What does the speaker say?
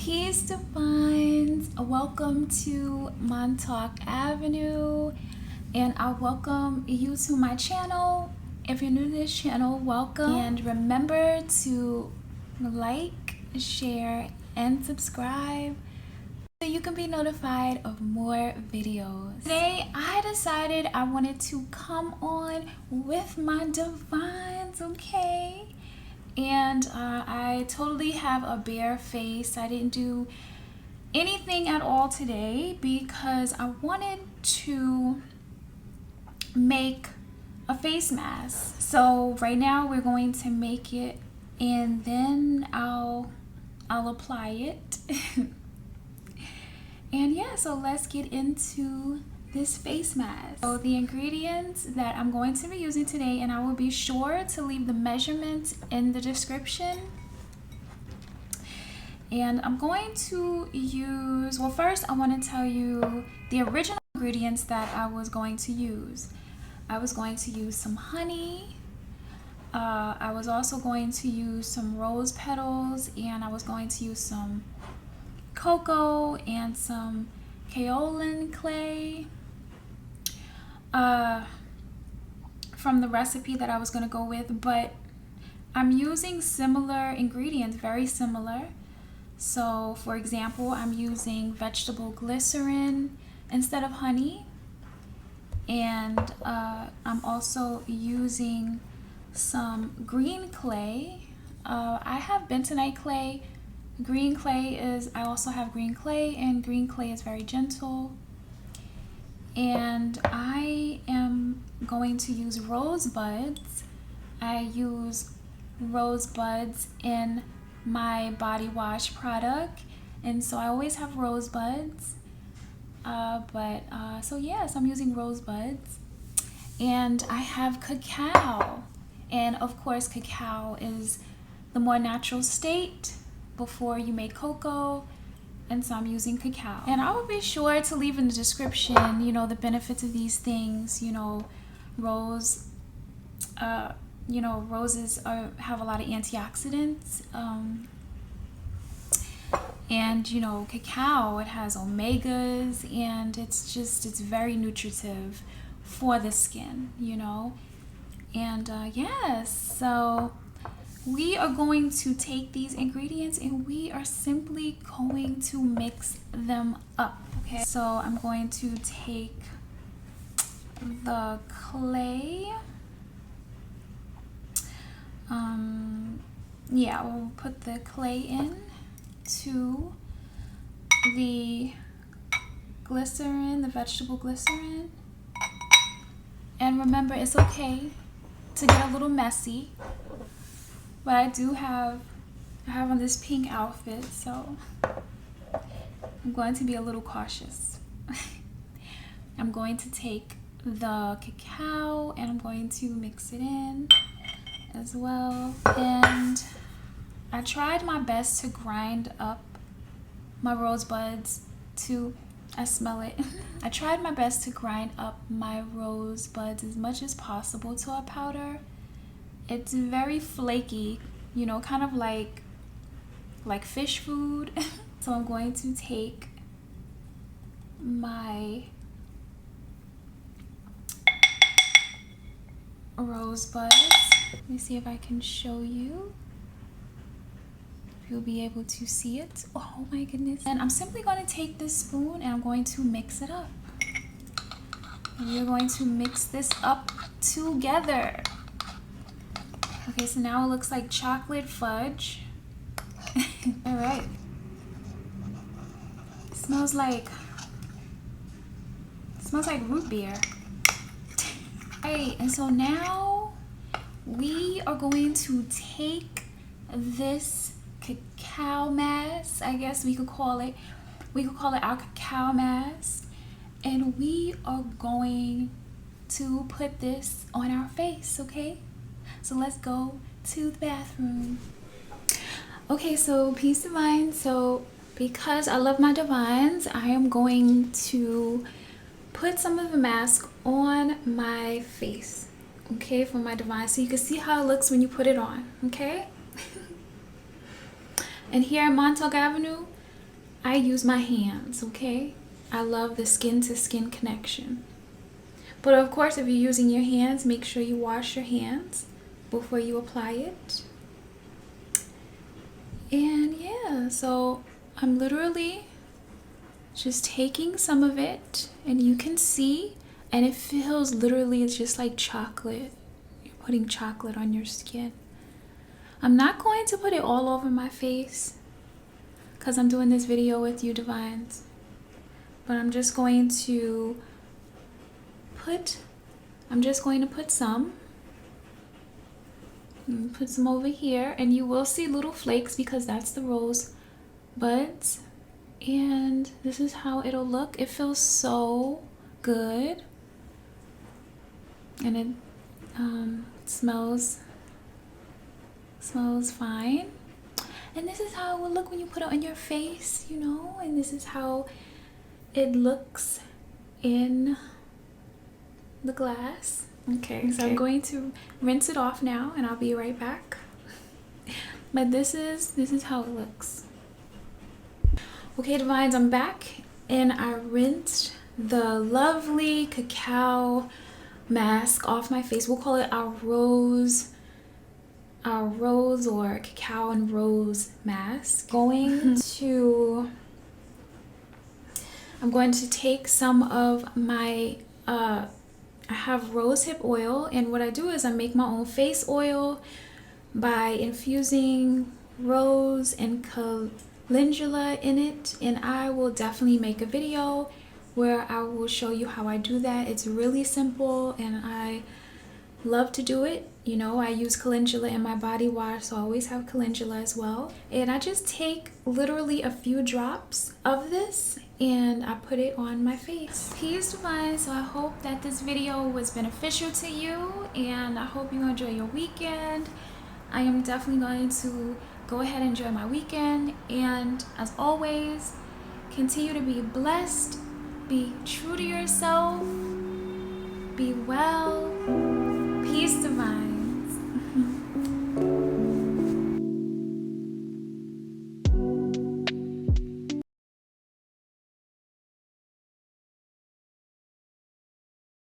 Peace Divines, welcome to Montauk Avenue, and I welcome you to my channel. If you're new to this channel, welcome, and remember to like, share, and subscribe so you can be notified of more videos. Today I decided I wanted to come on with my Divines, okay? And I totally have a bare face. I didn't do anything at all today because I wanted to make a face mask. So right now we're going to make it, and then I'll apply it. And yeah, so let's get into this face mask. So the ingredients that I'm going to be using today, and I will be sure to leave the measurements in the description. And I'm going to use, well, first I want to tell you the original ingredients that I was going to use. I was going to use some honey. I was also going to use some rose petals, and I was going to use some cocoa and some kaolin clay from the recipe that I was going to go with, but I'm using similar ingredients, very similar. So for example, I'm using vegetable glycerin instead of honey, and I'm also using some green clay. I have bentonite clay. Green clay is, I also have green clay, and green clay is very gentle. And I am going to use rose buds. I use rose buds in my body wash product, and so I always have rose buds. So yes, I'm using rose buds. And I have cacao, and of course cacao is the more natural state before you make cocoa, and so I'm using cacao. And I will be sure to leave in the description, you know, the benefits of these things. You know, roses have a lot of antioxidants, and you know, cacao, it has omegas, and it's very nutritive for the skin, you know. And yes, so we are going to take these ingredients and we are simply going to mix them up, okay? So I'm going to take the clay. Yeah, we'll put the clay in to the glycerin, the vegetable glycerin. And remember, it's okay to get a little messy. But I have on this pink outfit, so I'm going to be a little cautious. I'm going to take the cacao and I'm going to mix it in as well. And I tried my best to grind up my rose buds I smell it. I tried my best to grind up my rose buds as much as possible to a powder. It's very flaky, you know, kind of like fish food. So I'm going to take my rose buds. Let me see if I can show you. If you'll be able to see it. Oh my goodness. And I'm simply going to take this spoon and I'm going to mix it up. And we're going to mix this up together. Okay, so now it looks like chocolate fudge. All right. It smells like root beer. Right, and so now we are going to take this cacao mask, I guess we could call it. We could call it our cacao mask, and we are going to put this on our face, okay? So let's go to the bathroom. Okay, so peace of mind. So because I love my Divines, I am going to put some of the mask on my face, okay, for my Divines, so you can see how it looks when you put it on, okay? And here at Montauk Avenue, I use my hands, okay? I love the skin to skin connection. But of course, if you're using your hands, make sure you wash your hands before you apply it. And yeah, so I'm literally just taking some of it, and you can see, and it feels literally just like chocolate. You're putting chocolate on your skin. I'm not going to put it all over my face because I'm doing this video with you, Divines. But I'm just going to put some. Put some over here, and you will see little flakes because that's the rose buds. And this is how it'll look. It feels so good, and it smells fine. And this is how it will look when you put it on your face, you know. And this is how it looks in the glass. Okay, so I'm going to rinse it off now, and I'll be right back. But this is how it looks. Okay, Divines, I'm back, and I rinsed the lovely cacao mask off my face. We'll call it our rose or cacao and rose mask. I'm going to take some of my I have rosehip oil, and what I do is I make my own face oil by infusing rose and calendula in it, and I will definitely make a video where I will show you how I do that. It's really simple, and I love to do it. You know, I use calendula in my body wash, so I always have calendula as well. And I just take literally a few drops of this and I put it on my face. Peace, Divine. So I hope that this video was beneficial to you, and I hope you enjoy your weekend. I am definitely going to go ahead and enjoy my weekend, and as always, continue to be blessed, be true to yourself, be well. Peace, Divines.